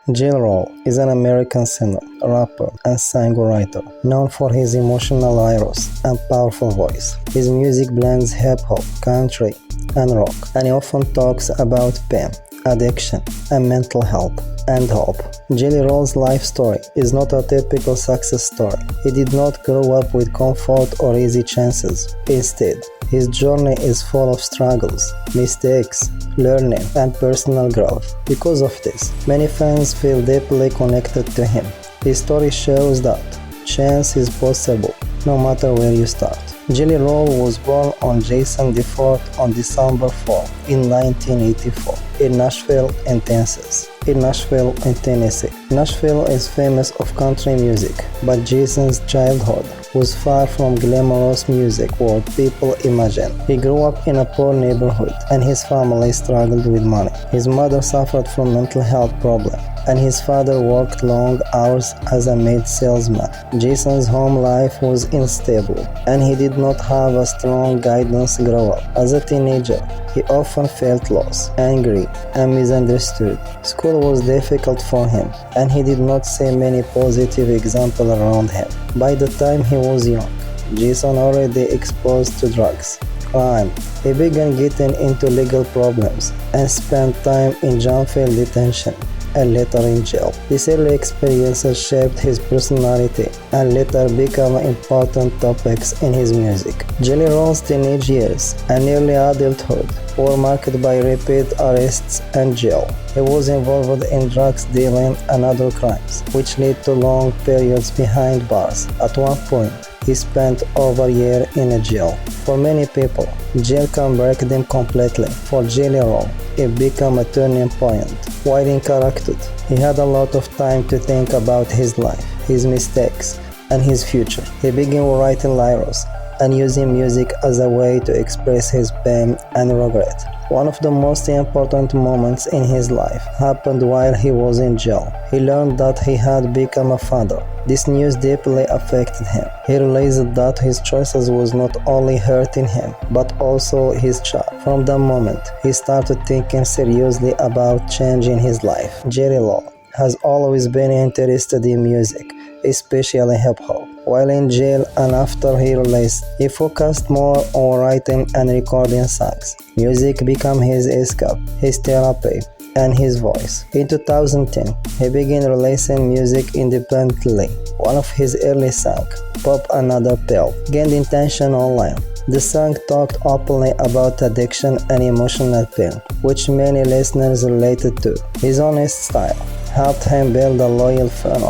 Roll is an American singer, rapper, and songwriter known for his emotional lyrics and powerful voice. His music blends hip-hop, country, and rock, and he often talks about pain, addiction, and mental health and hope. Roll's life story is not a typical success story. He did not grow up with comfort or easy chances. Instead, his journey is full of struggles, mistakes, learning, and personal growth. Because of this, many fans feel deeply connected to him. His story shows that change is possible, no matter where you start. Roll was born on Jason DeFord on December 4 in 1984 in Nashville, Tennessee. Nashville is famous of country music, but Jason's childhood was far from glamorous music world people imagine. He grew up in a poor neighborhood, and his family struggled with money. His mother suffered from mental health problems, and his father worked long hours as a maid salesman. Jason's home life was unstable, and he did not have a strong guidance growing up. As a teenager, he often felt lost, angry, and misunderstood. School was difficult for him, and he did not see many positive examples around him. By the time he was young, Jason already exposed to drugs, crime. He began getting into legal problems and spent time in juvenile detention and later in jail. These early experiences shaped his personality and later became important topics in his music. Roll's teenage years and early adulthood were marked by repeat arrests and jail. He was involved in drugs dealing and other crimes, which led to long periods behind bars. At one point, he spent over a year in a jail. For many people, jail can break them completely. For Roll, it became a turning point. While incarcerated, he had a lot of time to think about his life, his mistakes, and his future. He began writing lyrics and using music as a way to express his pain and regret. One of the most important moments in his life happened while he was in jail. He learned that he had become a father. This news deeply affected him. He realized that his choices was not only hurting him, but also his child. From that moment, he started thinking seriously about changing his life. Roll has always been interested in music, especially hip-hop. While in jail and after he released, he focused more on writing and recording songs. Music became his escape, his therapy, and his voice. In 2010, he began releasing music independently. One of his early songs, Pop Another Pill, gained attention online. The song talked openly about addiction and emotional pain, which many listeners related to. His honest style helped him build a loyal fan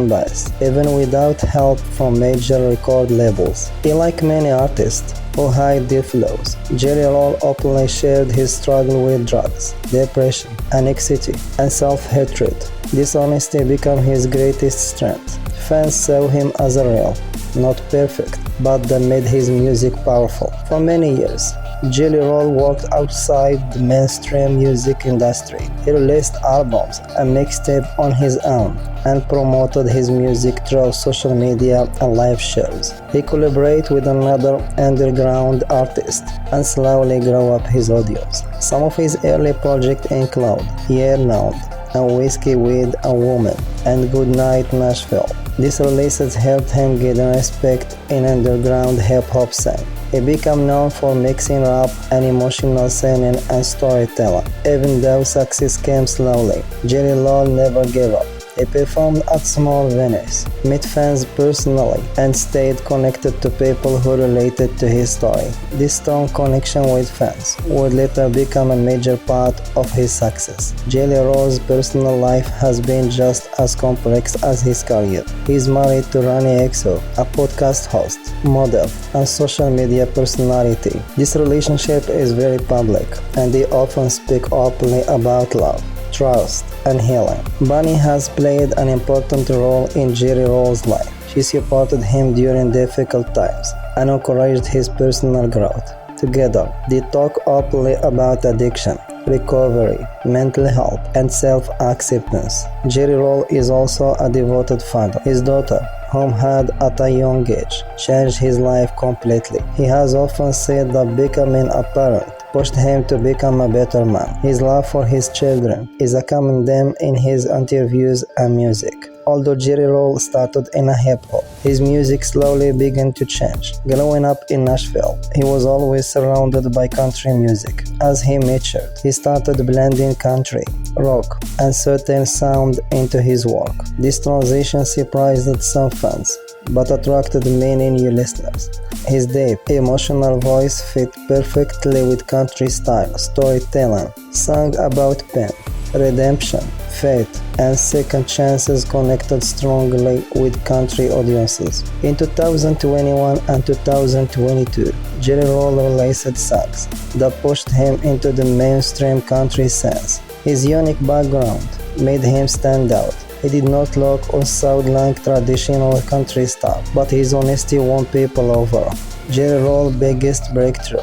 base, even without help from major record labels. Like many artists who hide their flaws, Roll openly shared his struggle with drugs, depression, anxiety, and self-hatred. This honesty became his greatest strength. Fans saw him as a real, not perfect, but that made his music powerful. For many years, Roll worked outside the mainstream music industry. He released albums and mixtapes on his own and promoted his music through social media and live shows. He collaborated with another underground artist and slowly grew up his audience. Some of his early projects include Year Round and Whiskey with a Woman and Goodnight Nashville. These releases helped him gain respect in underground hip-hop scene. He became known for mixing rap and emotional singing and storytelling. Even though success came slowly, Roll never gave up. He performed at small venues, met fans personally, and stayed connected to people who related to his story. This strong connection with fans would later become a major part of his success. Roll's personal life has been just as complex as his career. He is married to Rani Exo, a podcast host, model, and social media personality. This relationship is very public, and they often speak openly about love, trust, and healing. Bunny has played an important role in Roll's life. She supported him during difficult times and encouraged his personal growth. Together, they talk openly about addiction, recovery, mental health, and self-acceptance. Roll is also a devoted father. His daughter, whom had at a young age changed his life completely. He has often said that becoming a parent pushed him to become a better man. His love for his children is a common theme in his interviews and music. Although Jerry Roll started in a hip-hop, his music slowly began to change. Growing up in Nashville, he was always surrounded by country music. As he matured, he started blending country, rock, and certain sound into his work. This transition surprised some fans, but attracted many new listeners. His deep, emotional voice fit perfectly with country style storytelling, sung about pain, redemption, faith, and second chances connected strongly with country audiences. In 2021 and 2022, Jerry Roll released songs that pushed him into the mainstream country sense. His unique background made him stand out. He did not look or sound like traditional country star, but his honesty won people over. Jerry Roll's biggest breakthrough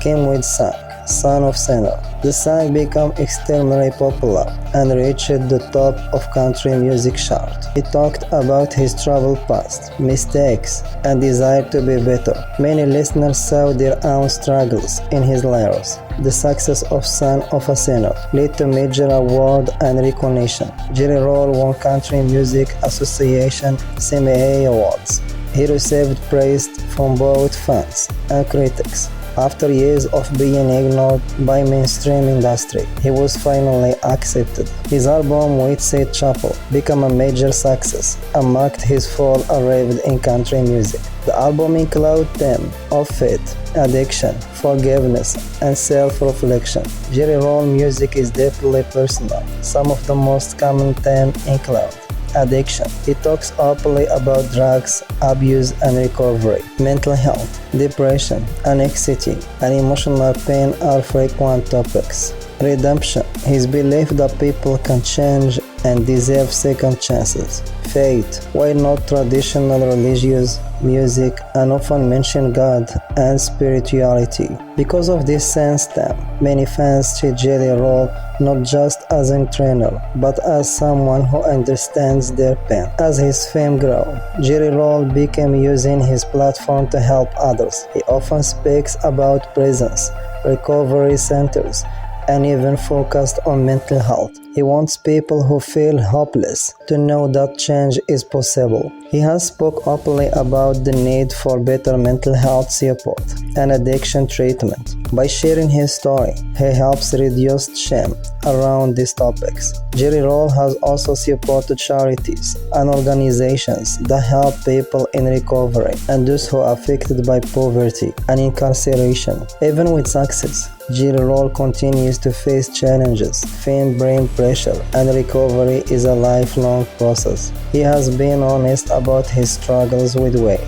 came with song Son of Sinner. The song became extremely popular and reached the top of country music chart. He talked about his troubled past, mistakes, and desire to be better. Many listeners saw their own struggles in his lyrics. The success of Son of a Sinner led to major award and recognition. Jerry Roll won Country Music Association CMA Awards. He received praise from both fans and critics. After years of being ignored by mainstream industry, he was finally accepted. His album Whitside Chapel became a major success and marked his fall arrival in country music. The album included themes of faith, addiction, forgiveness, and self-reflection. Jerry Roll music is deeply personal. Some of the most common themes include addiction. He talks openly about drugs, abuse and recovery. Mental health, depression, anxiety, and emotional pain are frequent topics. Redemption. His belief that people can change and deserve second chances. Faith. While not traditional religious, music and often mention God and spirituality. Because of this sense theme, many fans see Jerry Roll not just as an trainer, but as someone who understands their pain. As his fame grew, Jerry Roll became using his platform to help others. He often speaks about prisons, recovery centers, and even focused on mental health. He wants people who feel hopeless to know that change is possible. He has spoke openly about the need for better mental health support and addiction treatment. By sharing his story, he helps reduce shame around these topics. Jerry Roll has also supported charities and organizations that help people in recovery and those who are affected by poverty and incarceration. Even with success, Jerry Roll continues to face challenges. Fame, brain pressure, and recovery is a lifelong process. He has been honest about his struggles with weight,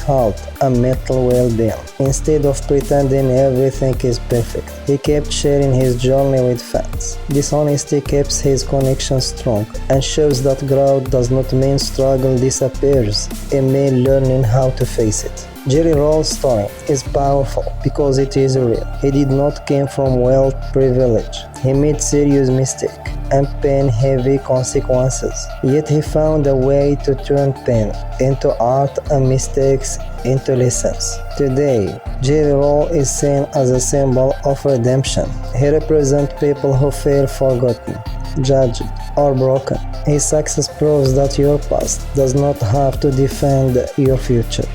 health, and mental well-being. Instead of pretending everything is perfect, he kept sharing his journey with fans. This honesty keeps his connection strong and shows that growth does not mean struggle disappears. It means learning how to face it. Jerry Roll's story is powerful because it is real. He did not come from wealth privilege. He made serious mistakes and pain-heavy consequences. Yet he found a way to turn pain into art and mistakes into lessons. Today, Jerry Roll is seen as a symbol of redemption. He represents people who feel forgotten, judged, or broken. His success proves that your past does not have to define your future.